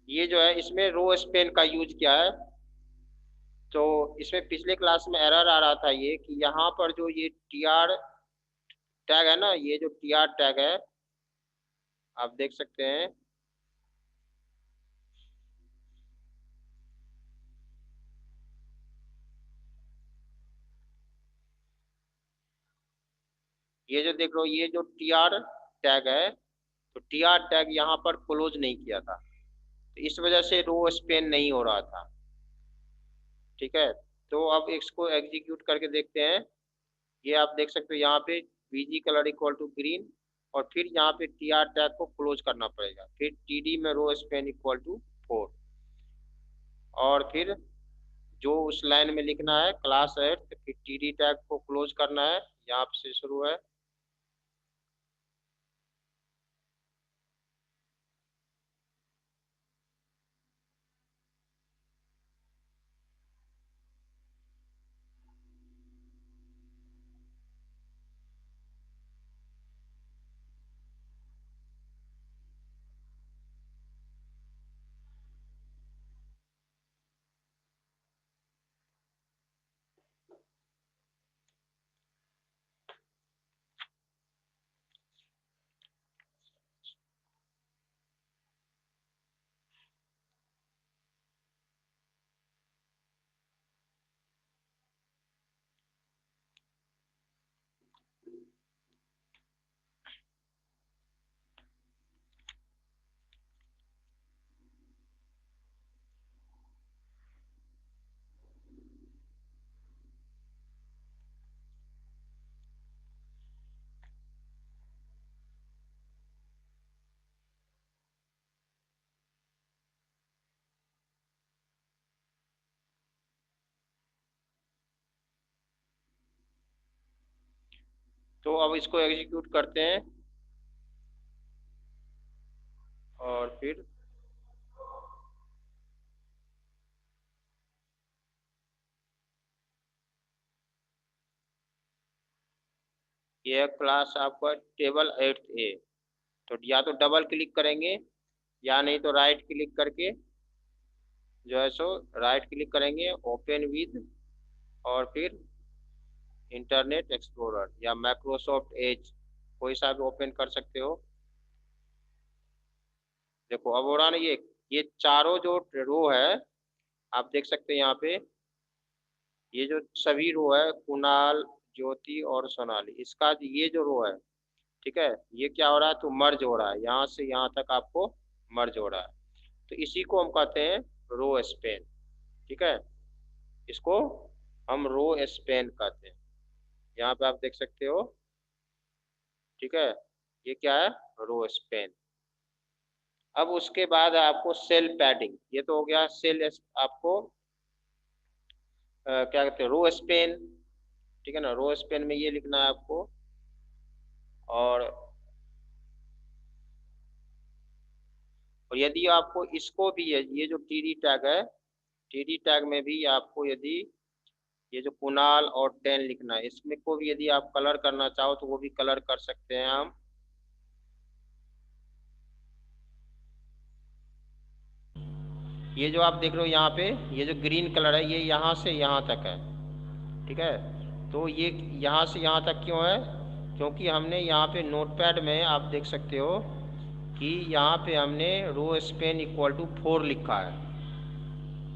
ये जो है इसमें रो स्पेन का यूज किया है। तो इसमें पिछले क्लास में एरर आ रहा था ये कि यहाँ पर जो ये टी आर टैग है ना, ये जो टी आर टैग है आप देख सकते हैं, ये जो देख रहे हो ये जो टी आर टैग है, तो टी आर टैग यहाँ पर क्लोज नहीं किया था, तो इस वजह से रो स्पेन नहीं हो रहा था। ठीक है, तो अब इसको एग्जीक्यूट करके देखते हैं। ये आप देख सकते हो यहाँ पे BG colour equal to green, और फिर यहाँ पे टी आर टैग को क्लोज करना पड़ेगा, फिर टी डी में रो स्पेन इक्वल टू 4, और फिर जो उस लाइन में लिखना है क्लास एट, फिर टी डी टैग को क्लोज करना है, यहाँ से शुरू है। तो अब इसको एग्जीक्यूट करते हैं, और फिर ये क्लास आपका टेबल एट ए, तो या तो डबल क्लिक करेंगे या नहीं तो राइट क्लिक करके जो है सो राइट क्लिक करेंगे, ओपन विद, और फिर इंटरनेट एक्सप्लोरर या माइक्रोसॉफ्ट एज, कोई सा भी ओपन कर सकते हो। देखो अब हो रहा ना, ये चारों जो रो है आप देख सकते हैं यहाँ पे, ये जो सभी रो है कुणाल, ज्योति और सोनाली, इसका ये जो रो है, ठीक है, ये क्या हो रहा है तो मर्ज हो रहा है, यहाँ से यहाँ तक आपको मर्ज हो रहा है, तो इसी को हम कहते हैं रो स्पेन। ठीक है, इसको हम रो स्पेन कहते हैं, यहाँ पे आप देख सकते हो। ठीक है, ये क्या है, रो स्पेन। अब उसके बाद आपको सेल पैडिंग, ये तो हो गया सेल, आपको क्या कहते हैं, रो स्पेन। ठीक है ना, रो स्पेन में ये लिखना है आपको, और यदि आपको इसको भी ये जो टीडी टैग है, टीडी टैग में भी आपको यदि ये जो कुणाल और टेन लिखना है, इसमें को भी यदि आप कलर करना चाहो तो वो भी कलर कर सकते हैं हम। ये जो आप देख रहे हो यहाँ पे, ये जो ग्रीन कलर है ये यहाँ से यहाँ तक है। ठीक है, तो ये यहाँ से यहाँ तक क्यों है, क्योंकि हमने यहाँ पे नोटपैड में आप देख सकते हो कि यहाँ पे हमने रो स्पेन इक्वल टू 4 लिखा है,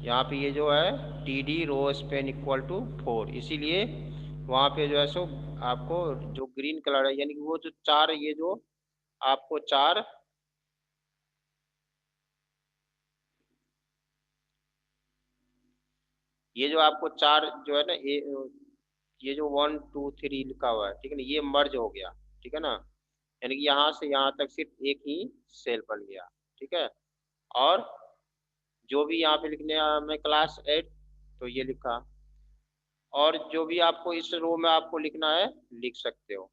यहाँ पे ये जो है T D row span equal to 4, इसीलिए वहाँ पे जो है सो आपको जो ग्रीन कलर है, यानी कि वो जो चार, ये जो आपको चार, ये जो आपको चार जो है ना, ये जो 1 2 3 लिखा हुआ है, ठीक है ना, ये मर्ज हो गया। ठीक है ना, यानी कि यहाँ से यहाँ तक सिर्फ एक ही सेल बन गया। ठीक है, और जो भी यहाँ पे लिखने में क्लास एट, तो ये लिखा, और जो भी आपको इस रो में आपको लिखना है लिख सकते हो,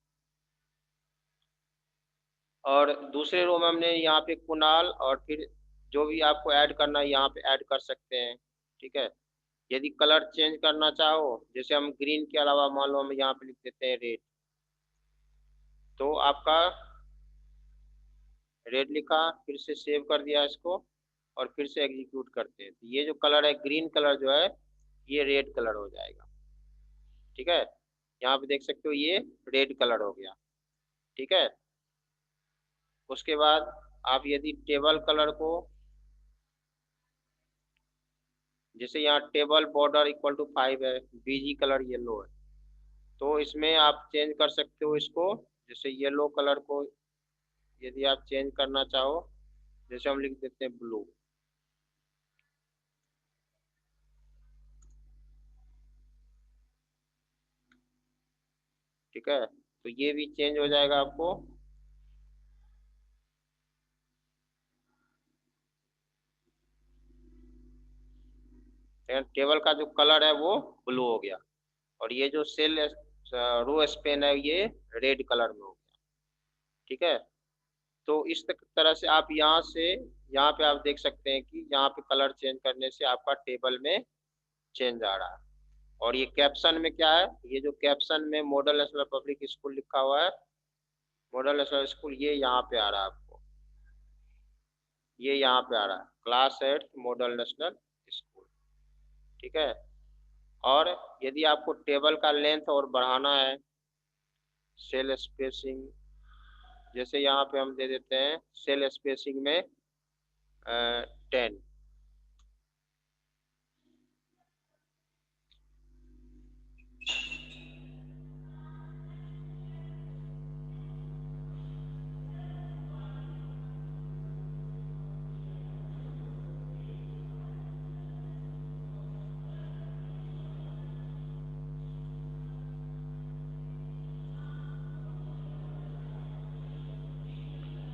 और दूसरे रो में हमने यहाँ पे कुणाल, और फिर जो भी आपको ऐड करना है यहाँ पे ऐड कर सकते हैं। ठीक है, यदि कलर चेंज करना चाहो, जैसे हम ग्रीन के अलावा मान लो हम यहाँ पे लिख देते हैं रेड, तो आपका रेड लिखा, फिर से सेव कर दिया इसको, और फिर से एग्जीक्यूट करते हैं, तो ये जो कलर है ग्रीन कलर जो है ये रेड कलर हो जाएगा। ठीक है, यहाँ पे देख सकते हो ये रेड कलर हो गया। ठीक है, उसके बाद आप यदि टेबल कलर को, जैसे यहाँ टेबल बॉर्डर इक्वल टू 5 है, बीजी कलर येलो है, तो इसमें आप चेंज कर सकते हो इसको। जैसे येलो कलर को यदि आप चेंज करना चाहो, जैसे हम लिख देते हैं ब्लू। ठीक है, तो ये भी चेंज हो जाएगा आपको। टेबल का जो कलर है वो ब्लू हो गया, और ये जो सेल रो स्पेन है ये रेड कलर में हो गया। ठीक है, तो इस तरह से आप यहाँ से यहाँ पे आप देख सकते हैं कि यहाँ पे कलर चेंज करने से आपका टेबल में चेंज आ रहा है। और ये कैप्शन में क्या है, ये जो कैप्शन में मॉडल नेशनल पब्लिक स्कूल लिखा हुआ है, मॉडल नेशनल स्कूल, ये यहाँ पे आ रहा है आपको, ये यहाँ पे आ रहा है क्लास 8 मॉडल नेशनल स्कूल। ठीक है, और यदि आपको टेबल का लेंथ और बढ़ाना है, सेल स्पेसिंग, जैसे यहाँ पे हम दे देते हैं सेल स्पेसिंग में 10।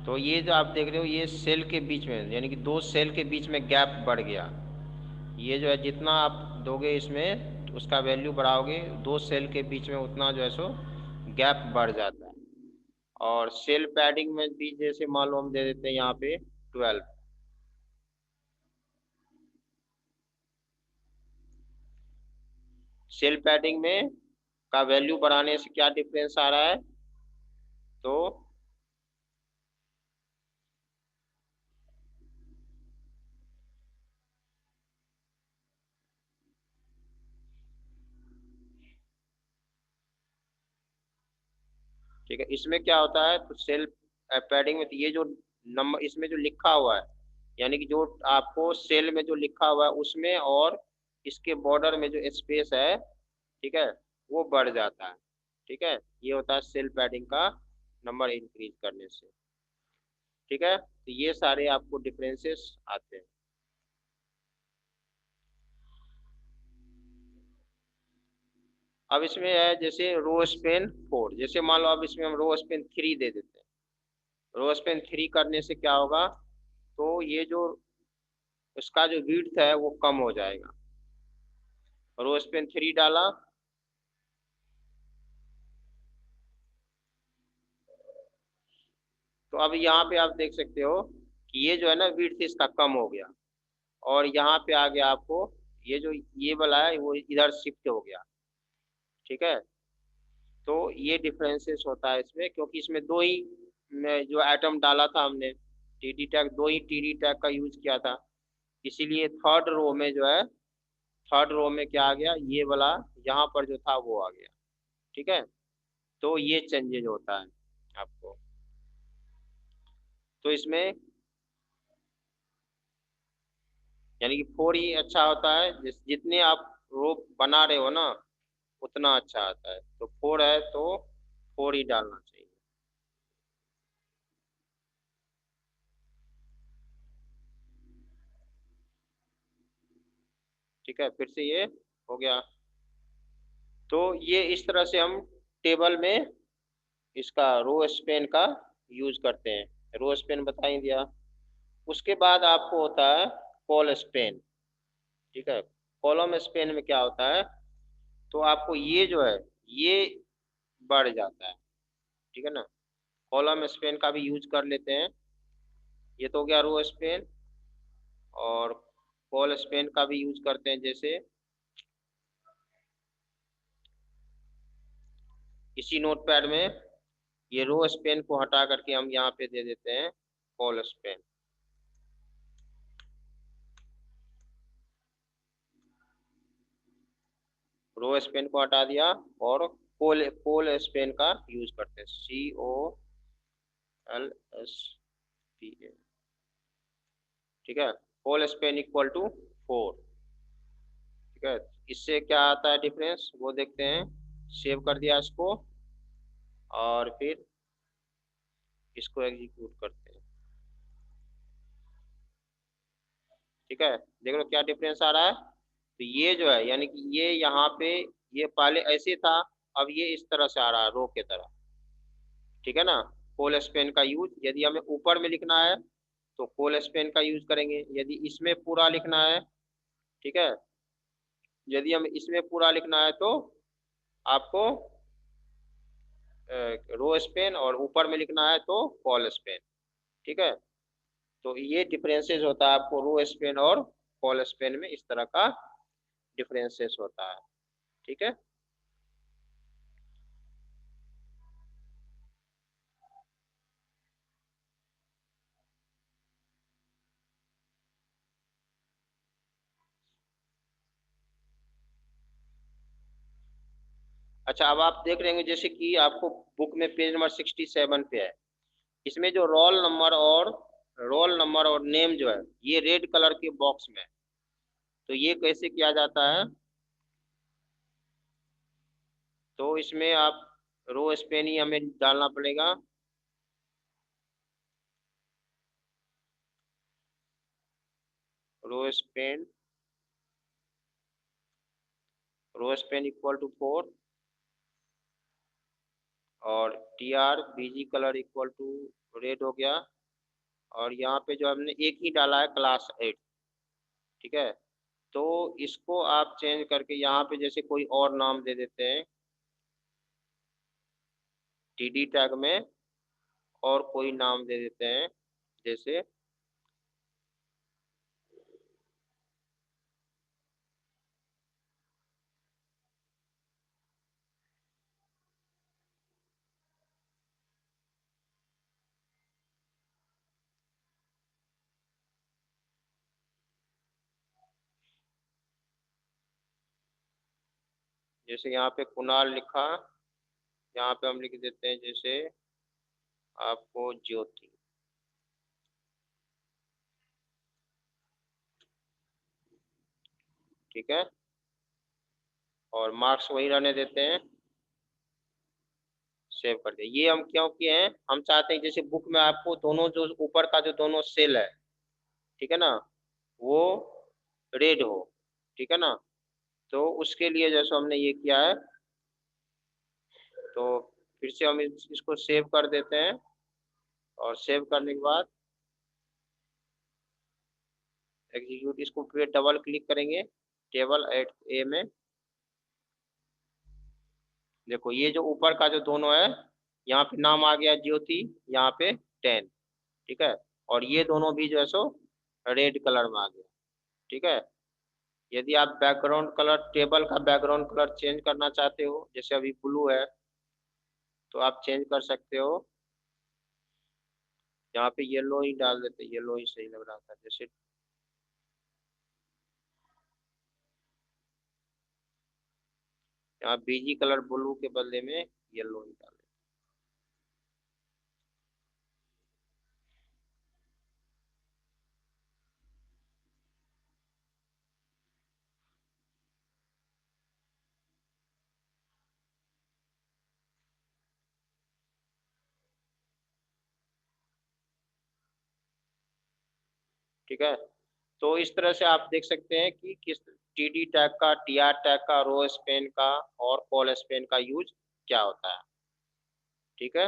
तो ये जो आप देख रहे हो ये सेल के बीच में, यानी कि दो सेल के बीच में गैप बढ़ गया। ये जो है जितना आप दोगे इसमें उसका वैल्यू बढ़ाओगे, दो सेल के बीच में उतना जो है सो गैप बढ़ जाता है। और सेल पैडिंग में भी जैसे मान लो हम दे देते हैं यहाँ पे 12। सेल पैडिंग में का वैल्यू बढ़ाने से क्या डिफरेंस आ रहा है, तो ठीक है, इसमें क्या होता है, तो सेल पैडिंग में तो ये जो नंबर इसमें जो लिखा हुआ है, यानी कि जो आपको सेल में जो लिखा हुआ है उसमें और इसके बॉर्डर में जो स्पेस है, ठीक है, वो बढ़ जाता है। ठीक है, ये होता है सेल पैडिंग का नंबर इंक्रीज करने से। ठीक है, तो ये सारे आपको डिफरेंसेस आते हैं। अब इसमें है जैसे रो स्पेन 4, जैसे मान लो अब इसमें हम रो स्पेन 3 दे देते हैं। रो स्पेन 3 करने से क्या होगा, तो ये जो उसका जो विड्थ है वो कम हो जाएगा। रो स्पेन 3 डाला, तो अब यहाँ पे आप देख सकते हो कि ये जो है ना विड्थ इसका कम हो गया, और यहाँ पे आ गया आपको ये जो ये वाला है वो इधर शिफ्ट हो गया। ठीक है, तो ये डिफरेंसेस होता है इसमें, क्योंकि इसमें दो ही में जो एटम डाला था हमने, टीडी टैग, दो ही टीडी टैग का यूज किया था, इसीलिए थर्ड रो में जो है, थर्ड रो में क्या आ गया, ये वाला यहाँ पर जो था वो आ गया। ठीक है, तो ये चेंजेज होता है आपको। तो इसमें यानी कि 4 ही अच्छा होता है, जितने आप रो बना रहे हो ना उतना अच्छा आता है, तो 4 है तो 4 ही डालना चाहिए। ठीक है, फिर से ये हो गया। तो ये इस तरह से हम टेबल में इसका रो स्पेन का यूज करते हैं। रो स्पेन बता ही दिया। उसके बाद आपको होता है कॉल स्पेन। ठीक है, कॉलम स्पेन में क्या होता है, तो आपको ये जो है ये बढ़ जाता है। ठीक है ना, कॉलम स्पेन का भी यूज कर लेते हैं। ये तो हो गया रो स्पेन, और कॉल स्पेन का भी यूज करते हैं, जैसे इसी नोटपैड में ये रो स्पेन को हटा करके हम यहाँ पे दे देते हैं कॉल स्पेन। रो स्पेन को हटा दिया और पोल पोल स्पेन का यूज करते हैं, COLSPA। ठीक है, पोल स्पेन इक्वल टू 4। ठीक है, इससे क्या आता है डिफरेंस वो देखते हैं। सेव कर दिया इसको और फिर इसको एग्जीक्यूट करते हैं। ठीक है, देख लो क्या डिफरेंस आ रहा है। तो ये जो है यानी कि ये यहाँ पे, ये पहले ऐसे था, अब ये इस तरह से आ रहा है रो के तरह। ठीक है ना। पोल स्पेन का यूज यदि हमें ऊपर में लिखना है तो पोल स्पेन का यूज करेंगे, यदि इसमें पूरा लिखना है, ठीक है, यदि हम इसमें पूरा लिखना है तो आपको रो स्पेन, और ऊपर में लिखना है तो पोल स्पेन। ठीक है, तो ये डिफरेंसेस होता है आपको रो स्पेन और पोल स्पेन में, इस तरह का डिफरेंसेस होता है। ठीक है। अच्छा, अब आप देख रहे होंगे जैसे कि आपको बुक में पेज नंबर 67 पे है, इसमें जो रोल नंबर और नेम जो है ये रेड कलर के बॉक्स में है। तो ये कैसे किया जाता है, तो इसमें आप रो स्पेन ही हमें डालना पड़ेगा। Row span, row span equal to 4 और TR BG colour equal to red हो गया। और यहाँ पे जो हमने एक ही डाला है क्लास 8। ठीक है, तो इसको आप चेंज करके यहाँ पे जैसे कोई और नाम दे देते हैं TD टैग में, और कोई नाम दे देते हैं जैसे जैसे यहाँ पे कुणाल लिखा, यहाँ पे हम लिख देते हैं जैसे आपको ज्योति। ठीक है, और मार्क्स वही रहने देते हैं, सेव कर दिया। ये हम क्यों किए हैं, हम चाहते हैं जैसे बुक में आपको दोनों जो ऊपर का जो दोनों सेल है, ठीक है ना, वो रेड हो। ठीक है ना, तो उसके लिए जैसे हमने ये किया है, तो फिर से हम इसको सेव कर देते हैं, और सेव करने के बाद एग्जीक्यूट, इसको फिर डबल क्लिक करेंगे टेबल एट ए में। देखो ये जो ऊपर का जो दोनों है, यहाँ पे नाम आ गया ज्योति, यहाँ पे 10। ठीक है, और ये दोनों भी जो है सो रेड कलर में आ गया। ठीक है, यदि आप बैकग्राउंड कलर, टेबल का बैकग्राउंड कलर चेंज करना चाहते हो, जैसे अभी ब्लू है, तो आप चेंज कर सकते हो। यहाँ पे येलो ही डाल देते, येलो ही सही लग रहा था जैसे। यहाँ बीजी कलर ब्लू के बदले में येलो ही डाल देते। ठीक है, तो इस तरह से आप देख सकते हैं कि किस TD टैग का, TR टैग का, रो स्पेन का और कॉल स्पेन का यूज क्या होता है। ठीक है।